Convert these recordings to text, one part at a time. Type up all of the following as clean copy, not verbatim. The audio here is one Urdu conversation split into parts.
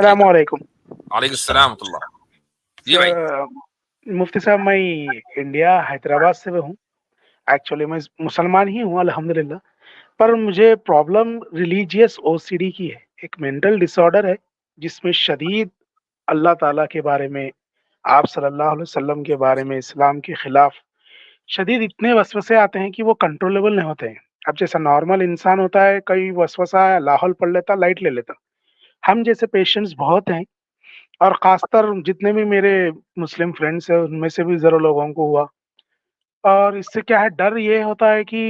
السلام علیکم وعلیکم السلام ورحمۃ اللہ. جی بھائی. مفتی صاحب میں انڈیا حیدرآباد سے ہوں. ایکچولی میں مسلمان ہی ہوں الحمدللہ، پر مجھے پرابلم ریلیجیس او سی ڈی کی ہے. ایک مینٹل ڈس آرڈر ہے جس میں شدید اللہ تعالیٰ کے بارے میں، آپ صلی اللہ علیہ وسلم کے بارے میں، اسلام کے خلاف شدید اتنے وسوسے آتے ہیں کہ وہ کنٹرولبل نہیں ہوتے ہیں. اب جیسا نارمل انسان ہوتا ہے، کئی وسوسہ لاہور پڑھ لیتا، لائٹ لے لیتا. ہم جیسے پیشنٹس بہت ہیں، اور خاص کر جتنے بھی میرے مسلم فرینڈس ہیں ان میں سے بھی ذرا لوگوں کو ہوا. اور اس سے کیا ہے، ڈر یہ ہوتا ہے کہ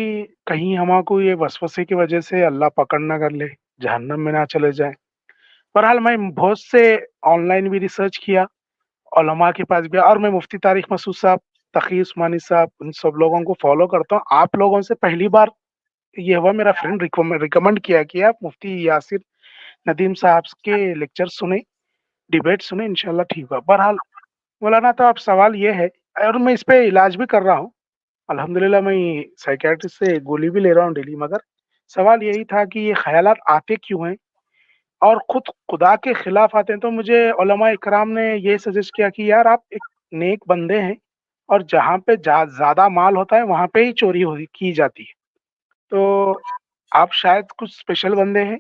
کہیں ہما کو یہ وسوسے کی وجہ سے اللہ پکڑ نہ کر لے، جہنم میں نہ چلے جائیں. بہرحال میں بہت سے آن لائن بھی ریسرچ کیا، علماء کے پاس بھی، اور میں مفتی طارق مسعود صاحب، تقی عثمانی صاحب، ان سب لوگوں کو فالو کرتا ہوں. آپ لوگوں سے پہلی بار یہ ہوا، میرا فرینڈ ریکمینڈ کیا کہ آپ مفتی یاسر ندیم صاحب کے لیکچر سنیں، ڈیبیٹ سنیں، انشاءاللہ ٹھیک ہوا. بہرحال مولانا، تو اب سوال یہ ہے، اور میں اس پہ علاج بھی کر رہا ہوں الحمدللہ. میں سائیکیٹرسٹ سے گولی بھی لے رہا ہوں ڈیلی. مگر سوال یہی تھا کہ یہ خیالات آتے کیوں ہیں اور خود خدا کے خلاف آتے ہیں. تو مجھے علماء اکرام نے یہ سجیسٹ کیا کہ یار آپ ایک نیک بندے ہیں، اور جہاں پہ زیادہ مال ہوتا ہے وہاں پہ ہی چوری کی جاتی ہے. تو آپ شاید کچھ اسپیشل بندے ہیں،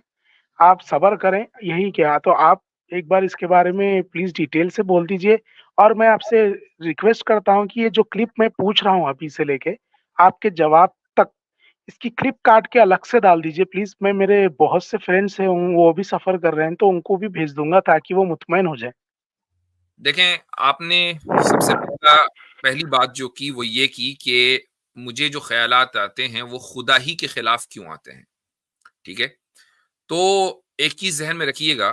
آپ صبر کریں. یہی کیا تو آپ ایک بار اس کے بارے میں پلیز ڈیٹیل سے بول دیجئے. اور میں آپ سے ریکویسٹ کرتا ہوں کہ یہ جو کلپ میں پوچھ رہا ہوں ابھی سے لے کے آپ کے جواب تک، اس کی کلپ کاٹ کے الگ سے ڈال دیجئے پلیز. میں میرے بہت سے فرینڈس ہیں، وہ بھی سفر کر رہے ہیں، تو ان کو بھی بھیج دوں گا تاکہ وہ مطمئن ہو جائیں. دیکھیں، آپ نے سب سے پہلی بات جو کی وہ یہ کی کہ مجھے جو خیالات آتے ہیں وہ خدا ہی کے خلاف کیوں آتے ہیں. ٹھیک ہے، تو ایک چیز ذہن میں رکھیے گا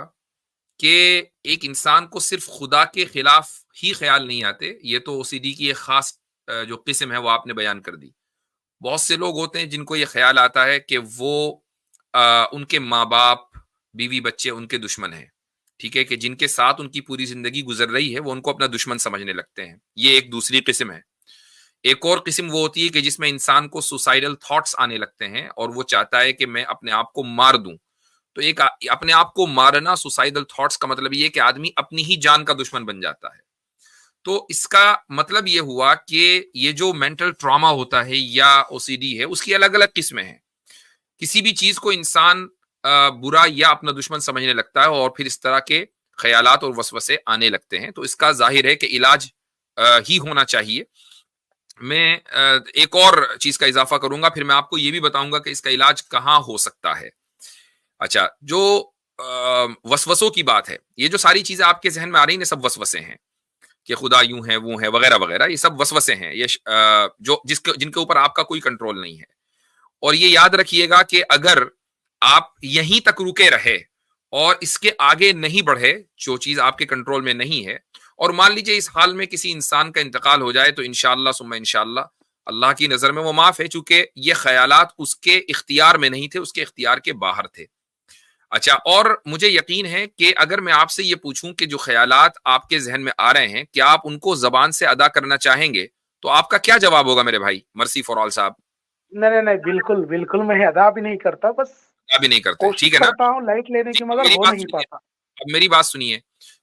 کہ ایک انسان کو صرف خدا کے خلاف ہی خیال نہیں آتے. یہ تو او سی ڈی کی ایک خاص جو قسم ہے وہ آپ نے بیان کر دی. بہت سے لوگ ہوتے ہیں جن کو یہ خیال آتا ہے کہ وہ ان کے ماں باپ، بیوی، بچے ان کے دشمن ہیں. ٹھیک ہے، کہ جن کے ساتھ ان کی پوری زندگی گزر رہی ہے وہ ان کو اپنا دشمن سمجھنے لگتے ہیں. یہ ایک دوسری قسم ہے. ایک اور قسم وہ ہوتی ہے کہ جس میں انسان کو سوسائڈل تھاٹس آنے لگتے ہیں اور وہ چاہتا ہے کہ میں اپنے آپ کو مار دوں. تو ایک اپنے آپ کو مارنا، سوسائڈل تھاٹس کا مطلب یہ کہ آدمی اپنی ہی جان کا دشمن بن جاتا ہے. تو اس کا مطلب یہ ہوا کہ یہ جو مینٹل ٹراما ہوتا ہے یا او سی ڈی ہے، اس کی الگ الگ قسمیں ہیں. کسی بھی چیز کو انسان برا یا اپنا دشمن سمجھنے لگتا ہے اور پھر اس طرح کے خیالات اور وسوسے آنے لگتے ہیں. تو اس کا ظاہر ہے کہ علاج ہی ہونا چاہیے. میں ایک اور چیز کا اضافہ کروں گا، پھر میں آپ کو یہ بھی بتاؤں گا کہ اس کا علاج کہاں ہو سکتا ہے. اچھا، جو وسوسوں کی بات ہے، یہ جو ساری چیزیں آپ کے ذہن میں آ رہی ہیں سب وسوسے ہیں کہ خدا یوں ہے، وہ ہے، وغیرہ وغیرہ. یہ سب وسوسے ہیں، یہ جن کے اوپر آپ کا کوئی کنٹرول نہیں ہے. اور یہ یاد رکھیے گا کہ اگر آپ یہیں تک رکے رہے اور اس کے آگے نہیں بڑھے، جو چیز آپ کے کنٹرول میں نہیں ہے، اور مان لیجئے اس حال میں کسی انسان کا انتقال ہو جائے، تو انشاءاللہ ثم انشاءاللہ اللہ کی نظر میں وہ معاف ہے، چونکہ یہ خیالات اس کے اختیار میں نہیں تھے، اس کے اختیار کے باہر تھے. اچھا، اور مجھے یقین ہے کہ اگر میں آپ سے یہ پوچھوں کہ جو خیالات آپ کے ذہن میں آ رہے ہیں، کیا آپ ان کو زبان سے ادا کرنا چاہیں گے، تو آپ کا کیا جواب ہوگا میرے بھائی مرسی فار آل صاحب؟ نہیں، بالکل بالکل میں ادا بھی نہیں کرتا، بس بھی نہیں کرتے. کوشش ٹھیک ہے نا، کرتا ہوں لائٹ لینے کی، مگر ہو نہیں پاتا. اب میری بات سنیے.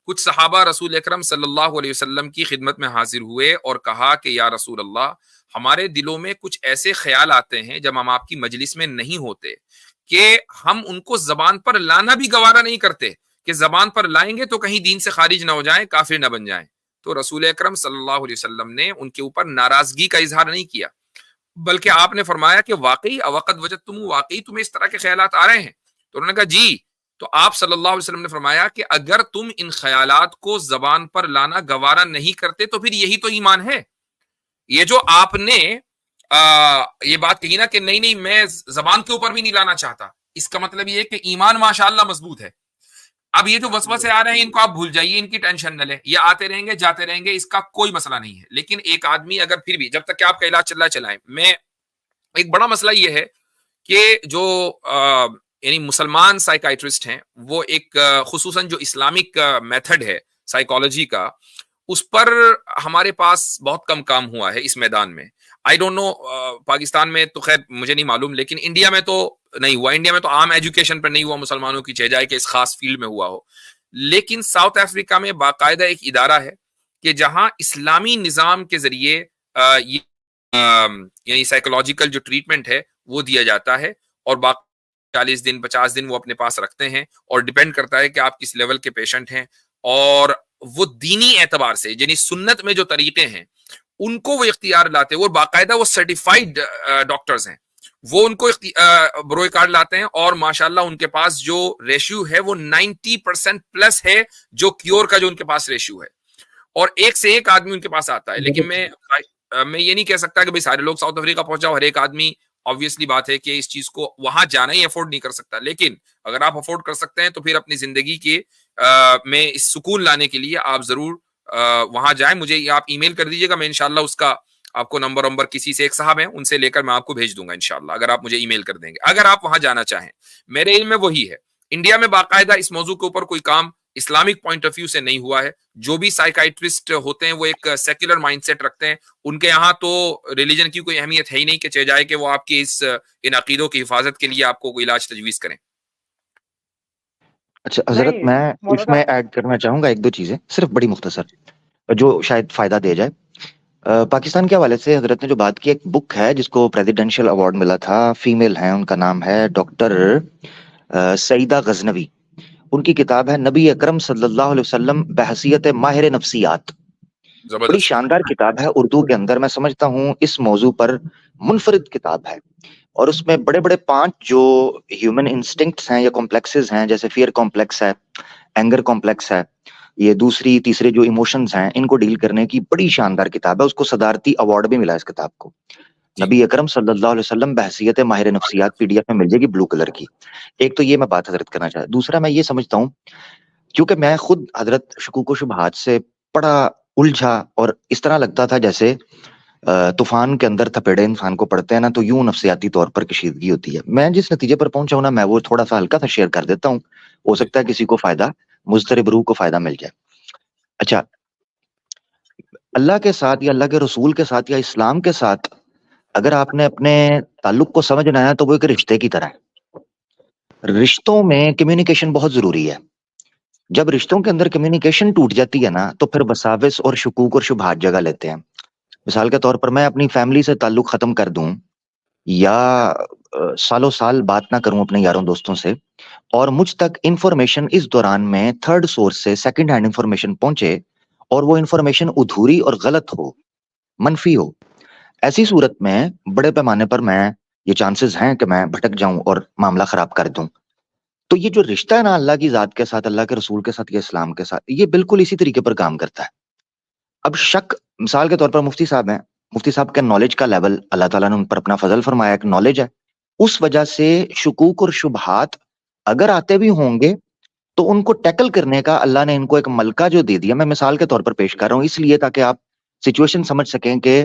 کچھ صحابہ رسول اکرم صلی اللہ علیہ وسلم کی خدمت میں حاضر ہوئے اور کہا کہ یا رسول اللہ، ہمارے دلوں میں کچھ ایسے خیال آتے ہیں جب ہم آپ کی مجلس میں نہیں ہوتے کہ ہم ان کو زبان پر لانا بھی گوارا نہیں کرتے، کہ زبان پر لائیں گے تو کہیں دین سے خارج نہ ہو جائیں، کافر نہ بن جائیں. تو رسول اکرم صلی اللہ علیہ وسلم نے ان کے اوپر ناراضگی کا اظہار نہیں کیا، بلکہ آپ نے فرمایا کہ واقعی اوقت وجدتم، واقعی تمہیں اس طرح کے خیالات آ رہے ہیں؟ تو انہوں نے کہا جی. تو آپ صلی اللہ علیہ وسلم نے فرمایا کہ اگر تم ان خیالات کو زبان پر لانا گوارا نہیں کرتے تو پھر یہی تو ایمان ہے. یہ جو آپ نے یہ بات کہی نا کہ نہیں میں زبان کے اوپر بھی نہیں لانا چاہتا، اس کا مطلب یہ ہے کہ ایمان ماشاءاللہ مضبوط ہے. اب یہ جو وسوسے آ رہے ہیں ان کو آپ بھول جائیے، ان کی ٹینشن نہ لیں، یہ آتے رہیں گے جاتے رہیں گے، اس کا کوئی مسئلہ نہیں ہے. لیکن ایک آدمی اگر پھر بھی جب تک کہ آپ کا علاج چل رہا ہے چلائیں. میں ایک بڑا مسئلہ یہ ہے کہ جو یعنی مسلمان سائیکائٹرسٹ ہیں، وہ ایک خصوصاً جو اسلامک میتھڈ ہے سائیکالوجی کا، اس پر ہمارے پاس بہت کم کام ہوا ہے اس میدان میں. آئی ڈونٹ نو پاکستان میں تو خیر مجھے نہیں معلوم، لیکن انڈیا میں تو نہیں ہوا. انڈیا میں تو عام ایجوکیشن پر نہیں ہوا مسلمانوں کی، چاہے جائے کہ اس خاص فیلڈ میں ہوا ہو. لیکن ساؤتھ افریقہ میں باقاعدہ ایک ادارہ ہے کہ جہاں اسلامی نظام کے ذریعے یعنی سائیکولوجیکل جو ٹریٹمنٹ ہے وہ دیا جاتا ہے، اور باقی 40 دن 50 دن وہ اپنے پاس رکھتے ہیں، اور ڈیپینڈ کرتا ہے کہ آپ کس لیول کے پیشنٹ ہیں، اور وہ دینی اعتبار سے یعنی سنت میں جو طریقے ہیں ان کو وہ اختیار لاتے ہیں، وہ باقاعدہ وہ سرٹیفائڈ ڈاکٹرز ہیں، وہ ان کو بروئے کارڈ لاتے ہیں، اور ماشاءاللہ ان کے پاس جو ریشیو ہے وہ 90% پلس ہے، جو کیور کا جو ان کے پاس ریشیو ہے، اور ایک سے ایک آدمی ان کے پاس آتا ہے۔ لیکن میں یہ نہیں کہہ سکتا کہ بھائی سارے لوگ ساؤتھ افریقہ پہنچاؤ، ہر ایک آدمی obviously بات ہے کہ اس چیز کو وہاں جانا ہی افورڈ نہیں کر سکتا، لیکن اگر آپ افورڈ کر سکتے ہیں تو پھر اپنی زندگی کے میں اس سکون لانے کے لیے آپ ضرور وہاں جائیں۔ مجھے آپ ای میل کر دیجیے گا، میں انشاءاللہ اس کا آپ کو نمبر کسی سے ایک صاحب ہیں ان سے لے کر میں آپ کو بھیج دوں گا انشاءاللہ، اگر آپ مجھے ای میل کر دیں گے، اگر آپ وہاں جانا چاہیں۔ میرے علم میں وہی ہے، انڈیا میں باقاعدہ اس موضوع کے اوپر کوئی کام اسلامک پوائنٹ آف ویو سے نہیں ہوا ہے۔ جو بھی سائیکائٹرسٹ ہوتے ہیں وہ ایک سیکولر مائنڈ سیٹ رکھتے ہیں، ان کے یہاں تو ریلیجن کی کوئی اہمیت ہے ہی نہیں کہ چاہے جائے کہ وہ آپ کی ان عقیدوں کی حفاظت کے لیے آپ کو کوئی علاج تجویز کریں۔ اچھا حضرت، میں اس میں ایڈ کرنا چاہوں گا ایک دو چیزیں، صرف بڑی مختصر، جو شاید فائدہ دے جائے۔ پاکستان کے حوالے سے حضرت نے جو بات کی، ایک بک ہے جس کو پریزیڈنشل ایوارڈ ملا تھا، فیمیل ہیں، ان کا نام ہے ڈاکٹر سعیدہ غزنوی، ان کی کتاب ہے نبی اکرم صلی اللہ علیہ وسلم بحیثیت ماہر نفسیات، بڑی شاندار کتاب ہے اردو کے اندر، میں سمجھتا ہوں اس موضوع پر منفرد کتاب ہے، اور اس میں بڑے بڑے 5 جو ہیومن انسٹنکٹس ہیں یا کمپلیکسز ہیں، جیسے فیئر کمپلیکس ہے، اینگر کمپلیکس ہے، یہ دوسری تیسرے جو ایموشنز ہیں، ان کو ڈیل کرنے کی بڑی شاندار کتاب ہے۔ اس کو صدارتی ایوارڈ بھی ملا اس کتاب کو، نبی اکرم صلی اللہ علیہ وسلم بحیثیت ماہر نفسیات، پی ڈی ایف میں مل جائے گی بلو کلر کی۔ ایک تو یہ میں بات حضرت کرنا چاہتا، دوسرا میں یہ سمجھتا ہوں، کیونکہ میں خود حضرت شکوک و شبہات سے بڑا الجھا، اور اس طرح لگتا تھا جیسے طوفان کے اندر تھپیڑے انسان کو پڑتے ہیں نا، تو یوں نفسیاتی طور پر کشیدگی ہوتی ہے۔ میں جس نتیجے پر پہنچا ہوں نا، میں وہ تھوڑا سا ہلکا سا شیئر کر دیتا ہوں، ہو سکتا ہے کسی کو فائدہ، مضطرب روح کو فائدہ مل جائے۔ اچھا، اللہ کے ساتھ یا اللہ کے رسول کے ساتھ یا اسلام کے ساتھ اگر آپ نے اپنے تعلق کو سمجھنا ہے تو وہ ایک رشتے کی طرح ہے۔ رشتوں میں کمیونیکیشن بہت ضروری ہے۔ جب رشتوں کے اندر کمیونیکیشن ٹوٹ جاتی ہے نا، تو پھر وساوس اور شکوک اور شبہات جگہ لیتے ہیں۔ مثال کے طور پر میں اپنی فیملی سے تعلق ختم کر دوں، یا سالوں سال بات نہ کروں اپنے یاروں دوستوں سے، اور مجھ تک انفارمیشن اس دوران میں تھرڈ سورس سے سیکنڈ ہینڈ انفارمیشن پہنچے، اور وہ انفارمیشن ادھوری اور غلط ہو، منفی ہو، ایسی صورت میں بڑے پیمانے پر میں یہ چانسز ہیں کہ میں بھٹک جاؤں اور معاملہ خراب کر دوں۔ تو یہ جو رشتہ ہے نا اللہ کی ذات کے ساتھ، اللہ کے رسول کے ساتھ یا اسلام کے ساتھ، یہ بالکل اسی طریقے پر کام کرتا ہے۔ اب شک، مثال کے طور پر مفتی صاحب ہیں، مفتی صاحب کے نالج کا لیول اللہ تعالیٰ نے ان پر اپنا فضل فرمایا، ایک نالج ہے، اس وجہ سے شکوک اور شبہات اگر آتے بھی ہوں گے تو ان کو ٹیکل کرنے کا اللہ نے ان کو ایک ملکہ جو دے دیا، میں مثال کے طور پر پیش کر رہا ہوں اس لیے تاکہ آپ سچویشن سمجھ سکیں کہ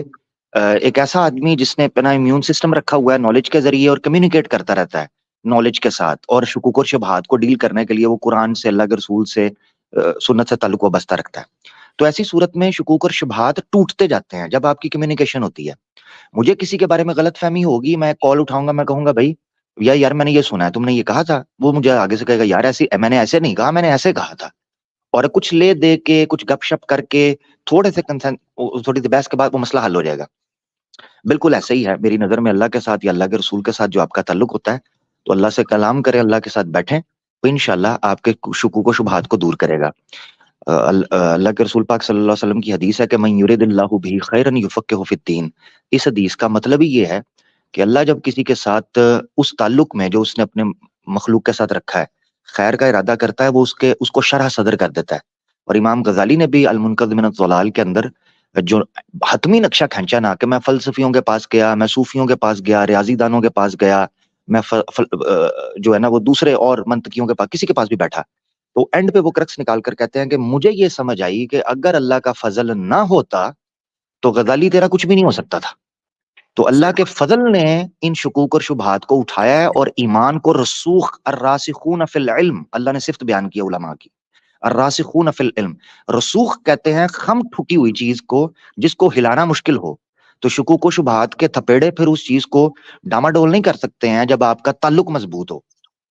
ایک ایسا آدمی جس نے اپنا امیون سسٹم رکھا ہوا ہے نالج کے ذریعے اور کمیونیکیٹ کرتا رہتا ہے نالج کے ساتھ، اور شکوک اور شبہات کو ڈیل کرنے کے لیے وہ قرآن سے، اللہ کے رسول سے، سنت سے تعلق وابستہ رکھتا ہے، تو ایسی صورت میں شکوک اور شبہات ٹوٹتے جاتے ہیں جب آپ کی کمیونیکیشن ہوتی ہے۔ مجھے کسی کے بارے میں غلط فہمی ہوگی، میں کال اٹھاؤں گا، میں کہوں گا بھائی یار میں نے یہ سنا ہے، تم نے یہ کہا تھا، وہ مجھے آگے سے کہے گا یار ایسی، میں نے ایسے نہیں کہا، میں نے ایسے کہا تھا، اور کچھ لے دے کے، کچھ گپ شپ کر کے، تھوڑے سے تھوڑی سی بحث کے بعد وہ مسئلہ حل ہو جائے گا۔ بالکل ایسا ہی ہے میری نظر میں اللہ کے ساتھ یا اللہ کے رسول کے ساتھ جو آپ کا تعلق ہوتا ہے، تو اللہ سے کلام کریں، اللہ کے ساتھ بیٹھیں، تو انشاءاللہ آپ کے شکوک و شبہات کو دور کرے گا۔ اللہ کے رسول پاک صلی اللہ علیہ وسلم کی حدیث ہے کہ من یرید اللہ بہ خیرا یفقہہ فی الدین، اس حدیث کا مطلب ہی یہ ہے کہ اللہ جب کسی کے ساتھ اس تعلق میں جو اس نے اپنے مخلوق کے ساتھ رکھا ہے خیر کا ارادہ کرتا ہے، وہ اس کو شرح صدر کر دیتا ہے۔ اور امام غزالی نے بھی المنقذ من الضلال کے اندر جو حتمی نقشہ کھینچا نا کہ میں فلسفیوں کے پاس گیا، میں صوفیوں کے پاس گیا، ریاضی دانوں کے پاس گیا، میں جو ہے نا وہ دوسرے اور منطقیوں کے پاس، کسی کے پاس بھی بیٹھا، تو اینڈ پہ وہ کرکس نکال کر کہتے ہیں کہ مجھے یہ سمجھ آئی کہ اگر اللہ کا فضل نہ ہوتا تو غزالی تیرا کچھ بھی نہیں ہو سکتا تھا۔ تو اللہ کے فضل نے ان شکوک اور شبہات کو اٹھایا ہے، اور ایمان کو رسوخ، الراسخون فی العلم، اللہ نے صفت بیان کی علماء کی، الراسخون فی العلم، رسوخ کہتے ہیں خم ٹھکی ہوئی چیز کو جس کو ہلانا مشکل ہو، تو شکوک و شبہات کے تھپیڑے پھر اس چیز کو ڈاماڈول نہیں کر سکتے ہیں جب آپ کا تعلق مضبوط ہو۔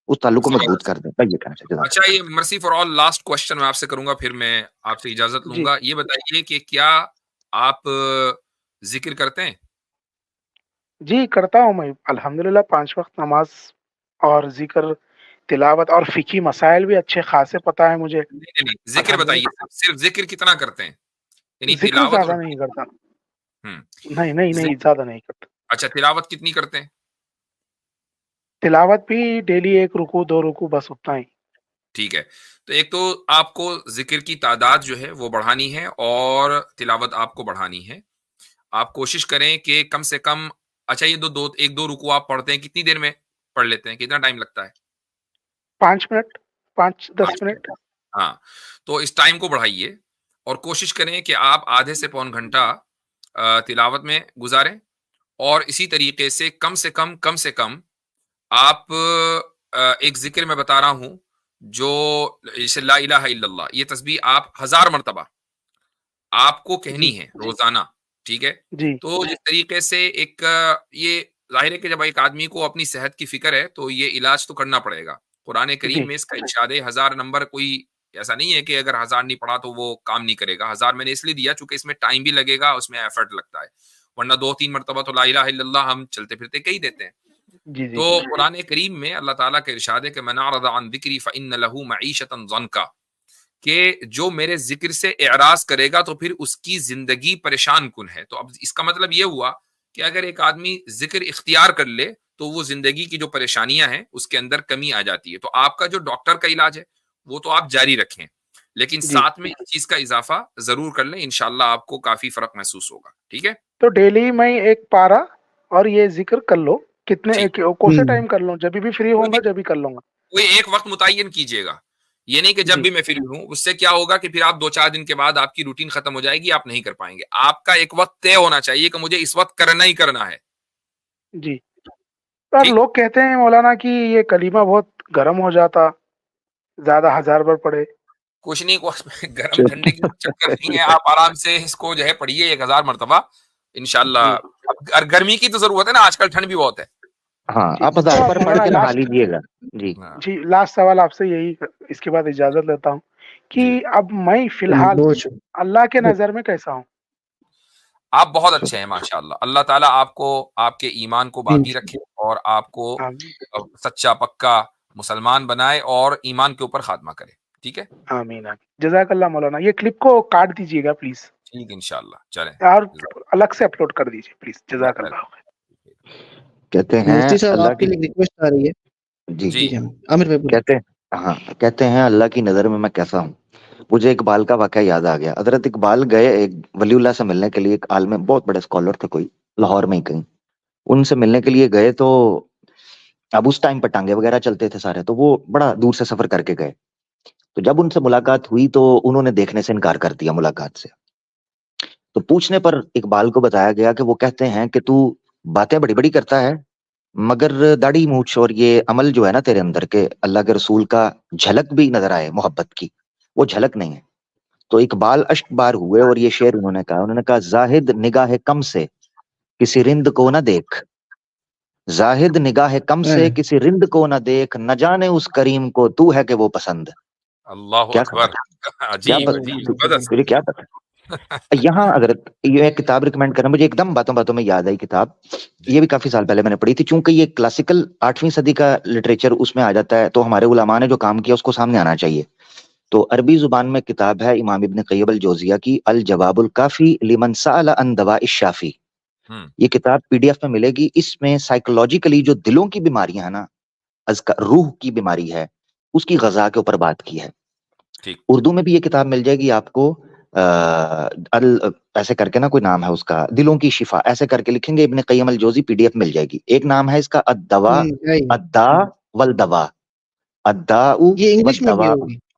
اس تعلق کو مضبوط کر دیں. یہ کہنا چاہیے. اچھا یہ مرسی فار آل لاسٹ کوشچن میں آپ سے کروں گا, پھر میں آپ سے اجازت لوں گا. یہ بتائیے کہ کیا آپ ذکر کرتے ہیں؟ جی کرتا ہوں میں الحمدللہ, 5 وقت نماز اور ذکر تلاوت اور فقہی مسائل بھی اچھے خاصے پتہ ہے مجھے. نہیں ذکر بتائیے, صرف ذکر کتنا کرتے ہیں؟ یعنی ذکر تلاوت زیادہ نہیں کرتا. نہیں زیادہ نہیں کرتا. اچھا تلاوت کتنی کرتے ہیں؟ تلاوت بھی ڈیلی 1 رکوع 2 رکوع بس اتنا ہی. ٹھیک ہے, تو ایک تو آپ کو ذکر کی تعداد جو ہے وہ بڑھانی ہے اور تلاوت آپ کو بڑھانی ہے. آپ کوشش کریں کہ کم سے کم, اچھا یہ 1-2 رکوع آپ پڑھتے ہیں, کتنی دیر میں پڑھ لیتے ہیں, کتنا ٹائم لگتا ہے؟ 5 منٹ 5-10 منٹ. ہاں, تو اس ٹائم کو بڑھائیے اور کوشش کریں کہ آپ آدھے سے پون گھنٹہ تلاوت میں گزاریں, اور اسی طریقے سے کم سے کم آپ ایک ذکر میں بتا رہا ہوں جو لا الہ الا اللہ, یہ تسبیح آپ 1000 مرتبہ آپ کو کہنی ہے روزانہ. ٹھیک ہے, تو جس طریقے سے ایک یہ ظاہر ہے کہ جب ایک آدمی کو اپنی صحت کی فکر ہے تو یہ علاج تو کرنا پڑے گا. قرآن کریم میں اس کا ارشاد ہے 1000 نمبر, کوئی ایسا نہیں ہے کہ اگر 1000 نہیں پڑھا تو وہ کام نہیں کرے گا. 1000 میں نے اس لیے دیا چونکہ اس میں ٹائم بھی لگے گا, اس میں ایفرٹ لگتا ہے, ورنہ 2-3 مرتبہ تو لا الہ الا اللہ ہم چلتے پھرتے کہی دیتے ہیں. تو قرآن کریم میں اللہ تعالیٰ کا ارشاد ہے کہ من اعرض عن ذکری فإن له معیشۃ ضنکا, کہ جو میرے ذکر سے اعراض کرے گا تو پھر اس کی زندگی پریشان کن ہے. تو اب اس کا مطلب یہ ہوا کہ اگر ایک آدمی ذکر اختیار کر لے تو وہ زندگی کی جو پریشانیاں ہیں اس کے اندر کمی آ جاتی ہے. تو آپ کا جو ڈاکٹر کا علاج ہے وہ تو آپ جاری رکھیں, لیکن ساتھ میں اس چیز کا اضافہ ضرور کر لیں, انشاءاللہ آپ کو کافی فرق محسوس ہوگا. ٹھیک ہے, تو ڈیلی میں 1 پارا اور یہ ذکر کر لو, کتنے کون سے ٹائم کر لوں, جب بھی فری ہوں گا جب بھی کر لوں گا. کوئی ایک وقت متعین کیجیے گا, یہ نہیں کہ جب بھی میں فری ہوں. اس سے کیا ہوگا کہ پھر آپ 2-4 دن کے بعد آپ کی روٹین ختم ہو جائے گی, آپ نہیں کر پائیں گے. آپ کا ایک وقت طے ہونا چاہیے کہ مجھے اس وقت کرنا ہی کرنا ہے. جی, اور لوگ کہتے ہیں مولانا کہ یہ کلمہ بہت گرم ہو جاتا, زیادہ 1000 بار پڑھے. کچھ نہیں, گرم ٹھنڈے کی چکر نہیں ہے, آپ آرام سے اس کو جو ہے پڑھیے 1000 مرتبہ انشاءاللہ. گرمی کی تو ضرورت ہے نا, آج کل ٹھنڈ بھی بہت ہے. ہاں, آپ 1000 پر پڑھ کے نہا لیجیے گا. جی لاسٹ سوال آپ سے یہی, اس کے بعد اجازت لیتا ہوں کہ اب میں فی الحال اللہ کے نظر میں کیسا ہوں؟ آپ بہت اچھے ہیں ماشاءاللہ. اللہ تعالیٰ آپ کو, آپ کے ایمان کو باقی رکھے اور آپ کو سچا پکا مسلمان بنائے اور ایمان کے اوپر خاتمہ کرے. ٹھیک ہے, آمین آمین. جزاک اللہ مولانا. یہ کلپ کو کاٹ دیجیے گا پلیز. ٹھیک انشاءاللہ, چلیں اور الگ سے اپلوڈ کر دیجیے پلیز. جزاک اللہ. کہتے ہیں اللہ کی ریکویسٹ آ رہی ہے. جی عامر بھائی کہتے ہیں اللہ کی نظر میں کیسا ہوں. مجھے اقبال کا واقعہ یاد آ گیا. حضرت اقبال گئے ایک ولی اللہ سے ملنے کے لیے, ایک عالم بہت بڑے اسکالر تھے کوئی, لاہور میں ہی کہیں. ان سے ملنے کے لیے گئے تو اب اس ٹائم پہ ٹانگے وغیرہ چلتے تھے سارے, تو وہ بڑا دور سے سفر کر کے گئے. تو جب ان سے ملاقات ہوئی تو انہوں نے دیکھنے سے انکار کر دیا ملاقات سے. تو پوچھنے پر اقبال کو بتایا گیا کہ وہ کہتے ہیں کہ تو باتیں بڑی بڑی کرتا ہے مگر داڑھی مونچھ اور یہ عمل جو ہے نا تیرے اندر کے اللہ کے رسول کا جھلک بھی نظر آئے محبت کی, وہ جھلک نہیں ہے. تو اقبال اشک بار ہوئے اور یہ شعر انہوں نے کہا زاہد نگاہ کم سے کسی رند کو نہ دیکھ, زاہد نگاہ کم سے کسی رند کو نہ دیکھ, نہ جانے اس کریم کو تو ہے کہ وہ پسند. اللہ اکبر, کیا پتہ. یہاں اگر یہ کتاب ریکمینڈ کرنا, مجھے ایک دم باتوں میں یاد آئی کتاب, یہ بھی کافی سال پہلے میں نے پڑھی تھی, چونکہ یہ کلاسیکل 8ویں صدی کا لٹریچر اس میں آ جاتا ہے, تو ہمارے علماء نے جو کام کیا اس کو سامنے آنا چاہیے. تو عربی زبان میں کتاب ہے امام ابن قیم الجوزیہ کی الجواب الکافی لمن سأل عن دواء الشافی. یہ کتاب PDF میں ملے گی. اس میں سائیکولوجیکلی جو دلوں کی بیماریاں ہیں نا, روح کی بیماری ہے, اس کی غذا کے اوپر بات کی ہے. اردو میں بھی یہ کتاب مل جائے گی آپ کو, ایسے کر کے نا کوئی نام ہے اس کا, دلوں کی شفا ایسے کر کے لکھیں گے ابن قیم الجوزی, PDF مل جائے گی. ایک نام ہے اس کا الدوا والدوا, الداء والدواء.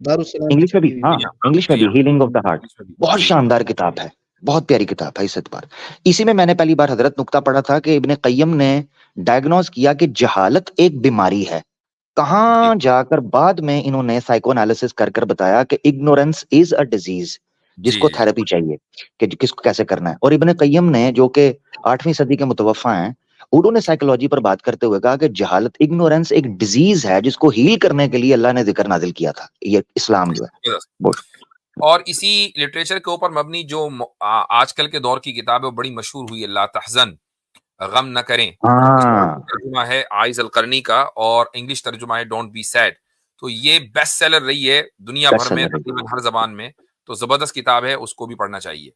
انگلش میں بھی, ہاں انگلش میں بھی ہیلنگ آف دا ہارٹ. بہت شاندار کتاب ہے, بہت پیاری کتاب ہے. اس اعتبار اسی میں نے پہلی بار حضرت نقطہ پڑھا تھا کہ ابن قیم نے ڈائگنوز کیا کہ جہالت ایک بیماری ہے. کہاں جا کر بعد میں انہوں نے سائیکو انالیسس کر کر بتایا کہ اگنورنس از اے ڈیزیز, جس کو تھراپی چاہیے کہ کس کو کیسے کرنا ہے. اور ابن قیم نے جو کہ 8ویں صدی کے متوفا ہیں, اوڈو نے سائیکولوجی پر بات کرتے ہوئے کہا کہ جہالت اگنورینس ایک ڈیزیز ہے جس کو ہیل کرنے کے لیے اللہ نے ذکر نازل کیا تھا. یہ اسلام جو ہے. اور اسی لٹریچر کے اوپر مبنی جو آج کل کے دور کی کتاب ہے وہ بڑی مشہور ہوئی ہے، لا تحزن، غم نہ کریں. ترجمہ ہے عائز القرنی کا، اور انگلش ترجمہ ہے ڈونٹ بی سیڈ. تو یہ بیسٹ سیلر رہی ہے دنیا بھر میں تقریباً ہر زبان میں. تو زبردست کتاب ہے، اس کو بھی پڑھنا چاہیے.